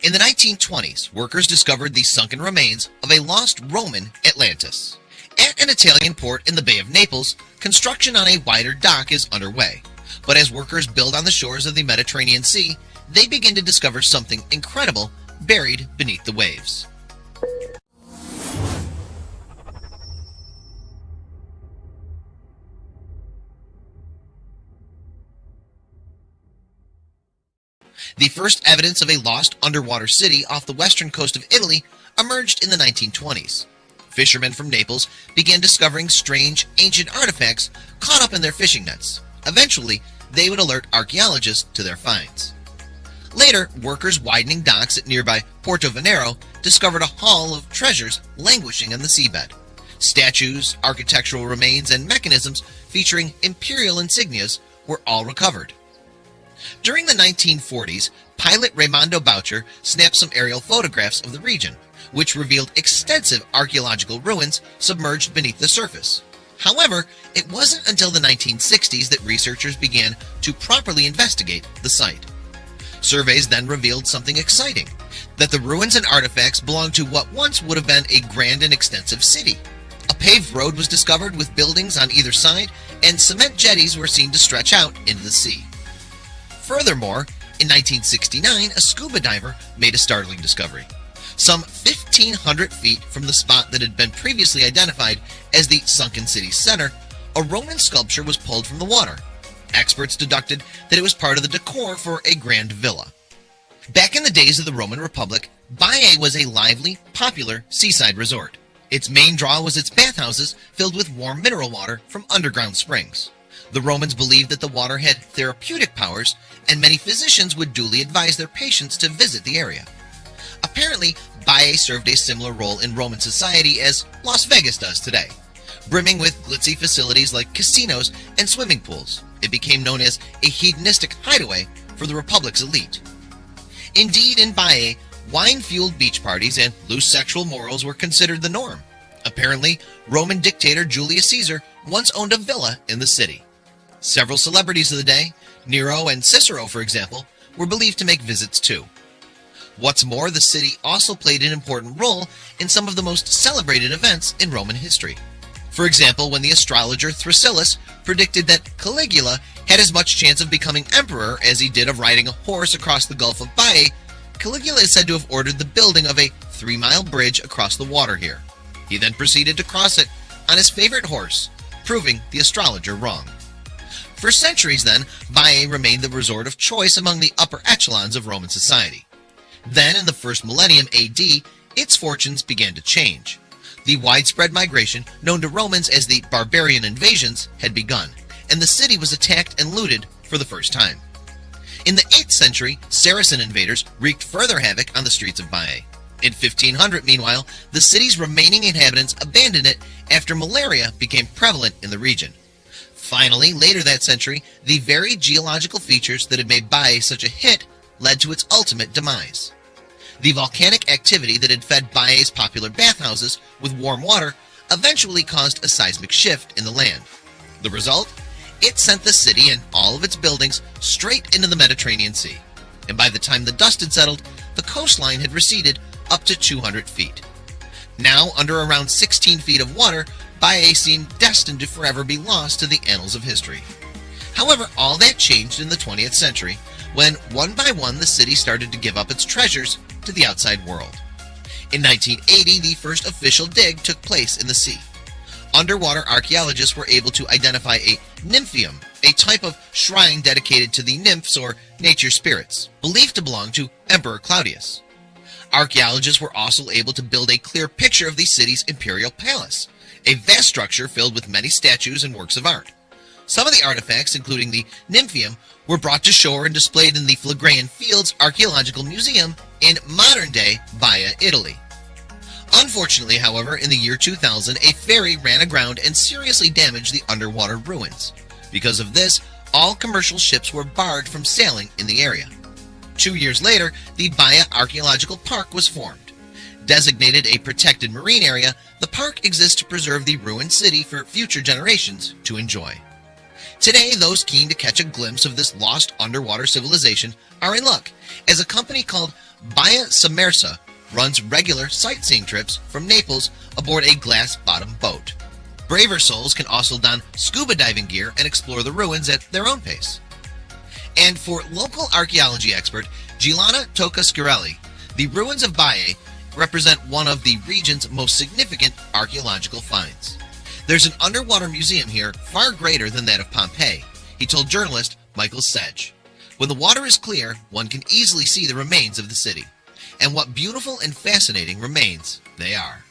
In the 1920s, workers discovered the sunken remains of a lost Roman Atlantis. At an Italian port in the Bay of Naples, construction on a wider dock is underway. But as workers build on the shores of the Mediterranean Sea, they begin to discover something incredible buried beneath the waves. The first evidence of a lost underwater city off the western coast of Italy emerged in the 1920s. Fishermen from Naples began discovering strange, ancient artifacts caught up in their fishing nets. Eventually, they would alert archaeologists to their finds. Later, workers widening docks at nearby Porto Venero discovered a haul of treasures languishing on the seabed. Statues, architectural remains, and mechanisms featuring imperial insignias were all recovered. During the 1940s, pilot Raimondo Boucher snapped some aerial photographs of the region, which revealed extensive archaeological ruins submerged beneath the surface. However, it wasn't until the 1960s that researchers began to properly investigate the site. Surveys then revealed something exciting, that the ruins and artifacts belonged to what once would have been a grand and extensive city. A paved road was discovered with buildings on either side, and cement jetties were seen to stretch out into the sea. Furthermore, in 1969, a scuba diver made a startling discovery. Some 1,500 feet from the spot that had been previously identified as the sunken city's center, a Roman sculpture was pulled from the water. Experts deduced that it was part of the decor for a grand villa. Back in the days of the Roman Republic, Baiae was a lively, popular seaside resort. Its main draw was its bathhouses filled with warm mineral water from underground springs. The Romans believed that the water had therapeutic powers, and many physicians would duly advise their patients to visit the area. Apparently, Baiae served a similar role in Roman society as Las Vegas does today. Brimming with glitzy facilities like casinos and swimming pools, it became known as a hedonistic hideaway for the Republic's elite. Indeed, in Baiae, wine-fueled beach parties and loose sexual morals were considered the norm. Apparently, Roman dictator Julius Caesar once owned a villa in the city. Several celebrities of the day, Nero and Cicero for example, were believed to make visits too. What's more, the city also played an important role in some of the most celebrated events in Roman history. For example, when the astrologer Thrasyllus predicted that Caligula had as much chance of becoming emperor as he did of riding a horse across the Gulf of Baiae, Caligula is said to have ordered the building of a 3-mile bridge across the water here. He then proceeded to cross it on his favorite horse, proving the astrologer wrong. For centuries then, Baiae remained the resort of choice among the upper echelons of Roman society. Then, in the first millennium AD, its fortunes began to change. The widespread migration, known to Romans as the barbarian invasions, had begun, and the city was attacked and looted for the first time. In the 8th century, Saracen invaders wreaked further havoc on the streets of Baiae. In 1500, meanwhile, the city's remaining inhabitants abandoned it after malaria became prevalent in the region. Finally, later that century, the very geological features that had made Baiae such a hit led to its ultimate demise. The volcanic activity that had fed Baiae's popular bathhouses with warm water eventually caused a seismic shift in the land. The result? It sent the city and all of its buildings straight into the Mediterranean Sea. And by the time the dust had settled, the coastline had receded up to 200 feet. Now, under around 16 feet of water, Baiae seemed destined to forever be lost to the annals of history. However, all that changed in the 20th century, when one by one the city started to give up its treasures to the outside world. In 1980, the first official dig took place in the sea. Underwater archaeologists were able to identify a nymphium, a type of shrine dedicated to the nymphs or nature spirits, believed to belong to Emperor Claudius. Archaeologists were also able to build a clear picture of the city's imperial palace, a vast structure filled with many statues and works of art. Some of the artifacts, including the nymphium, were brought to shore and displayed in the Phlegraean Fields Archaeological Museum in modern-day Baia, Italy. Unfortunately, however, in the year 2000, a ferry ran aground and seriously damaged the underwater ruins. Because of this, all commercial ships were barred from sailing in the area. 2 years later, the Baia Archaeological Park was formed. Designated a protected marine area, the park exists to preserve the ruined city for future generations to enjoy. Today, those keen to catch a glimpse of this lost underwater civilization are in luck, as a company called Baia Sommersa runs regular sightseeing trips from Naples aboard a glass-bottom boat. Braver souls can also don scuba diving gear and explore the ruins at their own pace. And for local archaeology expert Giuliana Tocca-Schiarelli, the ruins of Baia represent one of the region's most significant archaeological finds. There's an underwater museum here far greater than that of Pompeii, he told journalist Michael Sedge. When the water is clear, one can easily see the remains of the city. And what beautiful and fascinating remains they are.